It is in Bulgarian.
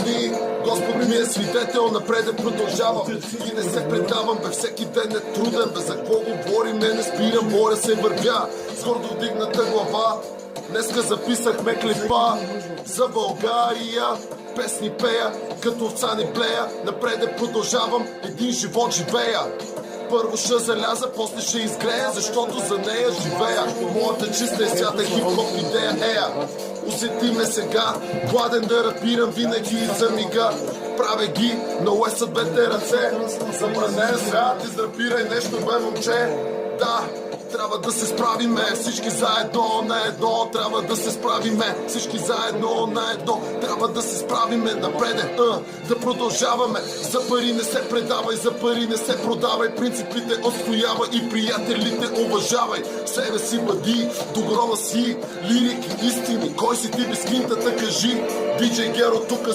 дни. Господ ми е свидетел, напред продължавам и не се предавам, бе всеки ден е труден, бе за какво говорим, не спирам, боря се, вървя с гордо вдигната глава. Днеска записахме клипа за България, песни пея, като овца ни блея, напред продължавам, един живот живея. Първо ще заляза, после ще изгрея, защото за нея живея. Моята чиста и свята хип-хоп идея ея. Усети ме сега, гладен да рапирам винаги за мига. Правя ги, на уесът двете ръце. Забранен свят, израпирай нещо, бе момче. Да, трябва да се справиме, всички заедно на едно. Трябва да се справиме, всички заедно на едно. Трябва да се справиме, напреде, да продължаваме. За пари не се предавай, за пари не се продавай. Принципите отстоявай и приятелите уважавай. Себе си бъди, до гроба си, лирики, истини. Кой си ти без кинтата, кажи. DJ Gero тук